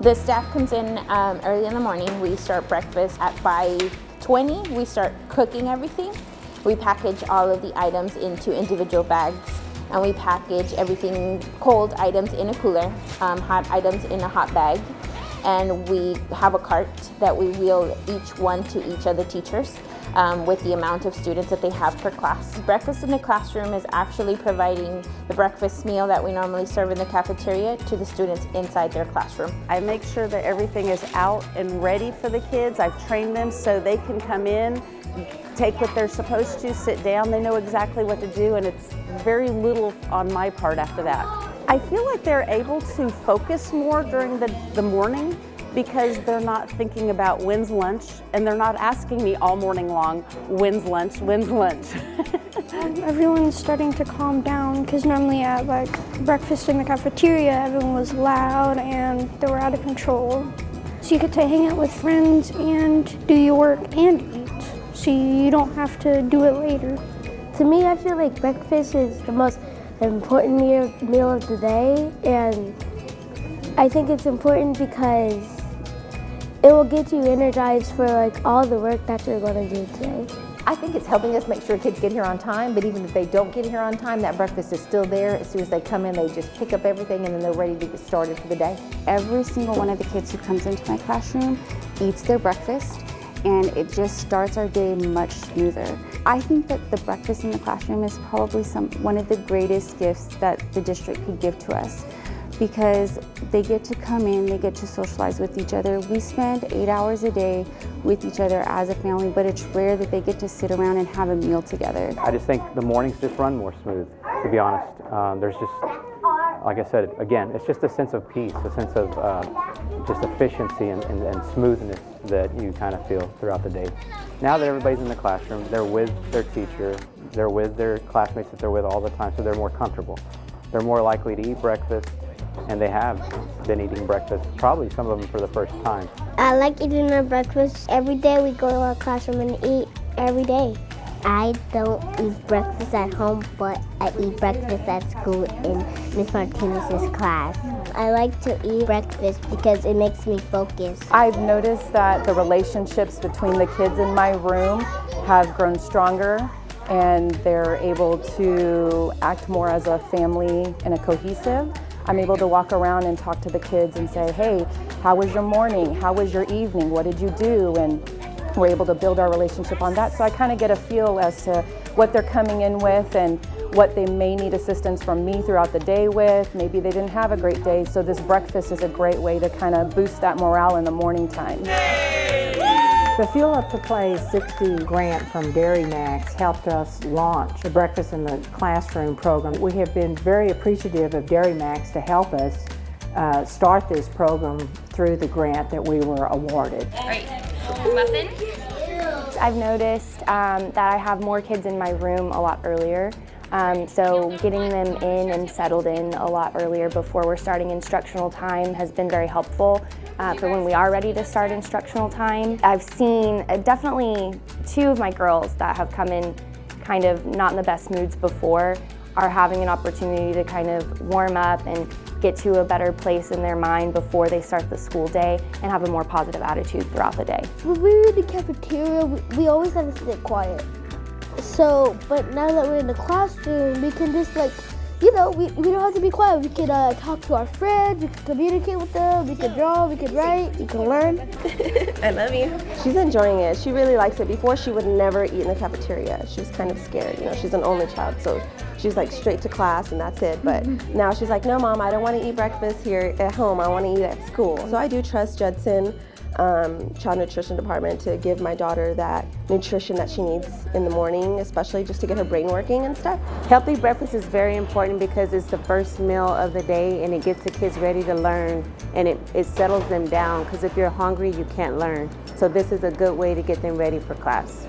The staff comes in early in the morning. We start breakfast at 5:20. We start cooking everything. We package all of the items into individual bags, and we package everything, cold items in a cooler, hot items in a hot bag, and we have a cart that we wheel each one to each of the teachers with the amount of students that they have per class. Breakfast in the classroom is actually providing the breakfast meal that we normally serve in the cafeteria to the students inside their classroom. I make sure that everything is out and ready for the kids. I've trained them so they can come in, take what they're supposed to, sit down. They know exactly what to do, and it's very little on my part after that. I feel like they're able to focus more during the morning because they're not thinking about when's lunch, and they're not asking me all morning long, when's lunch, when's lunch. Everyone's starting to calm down because normally at like breakfast in the cafeteria, everyone was loud and they were out of control. So you get to hang out with friends and do your work and eat, so you don't have to do it later. To me, I feel like breakfast is the most important meal of the day, and I think it's important because it will get you energized for like all the work that you're going to do today. I think it's helping us make sure kids get here on time, but even if they don't get here on time, that breakfast is still there. As soon as they come in, they just pick up everything and then they're ready to get started for the day. Every single one of the kids who comes into my classroom eats their breakfast, and it just starts our day much smoother. I think that the breakfast in the classroom is probably one of the greatest gifts that the district could give to us, because they get to come in, they get to socialize with each other. We spend 8 hours a day with each other as a family, but it's rare that they get to sit around and have a meal together. I just think the mornings just run more smooth, to be honest. There's just, like I said, again, it's just a sense of peace, a sense of just efficiency and smoothness that you kind of feel throughout the day. Now that everybody's in the classroom, they're with their teacher, they're with their classmates that they're with all the time, so they're more comfortable. They're more likely to eat breakfast, and they have been eating breakfast, probably some of them for the first time. I like eating our breakfast. Every day we go to our classroom and eat every day. I don't eat breakfast at home, but I eat breakfast at school in Miss Martinez's class. I like to eat breakfast because it makes me focus. I've noticed that the relationships between the kids in my room have grown stronger, and they're able to act more as a family and a cohesive. I'm able to walk around and talk to the kids and say, hey, how was your morning? How was your evening? What did you do? And we're able to build our relationship on that. So I kind of get a feel as to what they're coming in with and what they may need assistance from me throughout the day with. Maybe they didn't have a great day, so this breakfast is a great way to kind of boost that morale in the morning time. The Fuel Up to Play 60 grant from Dairy Max helped us launch the Breakfast in the Classroom program. We have been very appreciative of Dairy Max to help us start this program through the grant that we were awarded. Right. Muffin? I've noticed that I have more kids in my room a lot earlier. So getting them in and settled in a lot earlier before we're starting instructional time has been very helpful for when we are ready to start instructional time. I've seen definitely 2 of my girls that have come in kind of not in the best moods before are having an opportunity to kind of warm up and get to a better place in their mind before they start the school day and have a more positive attitude throughout the day. When we were in the cafeteria, we always had to sit quiet. So, but now that we're in the classroom, we can just like, you know, we don't have to be quiet. We can talk to our friends, we can communicate with them, we can draw, we can write, we can learn. I love you. She's enjoying it. She really likes it. Before, she would never eat in the cafeteria. She was kind of scared. You know, she's an only child, so she's like straight to class and that's it. But now she's like, no, Mom, I don't want to eat breakfast here at home. I want to eat at school. So I do trust Judson Child Nutrition Department to give my daughter that nutrition that she needs in the morning, especially just to get her brain working and stuff. Healthy breakfast is very important because it's the first meal of the day and it gets the kids ready to learn, and it settles them down, because if you're hungry, you can't learn. So this is a good way to get them ready for class.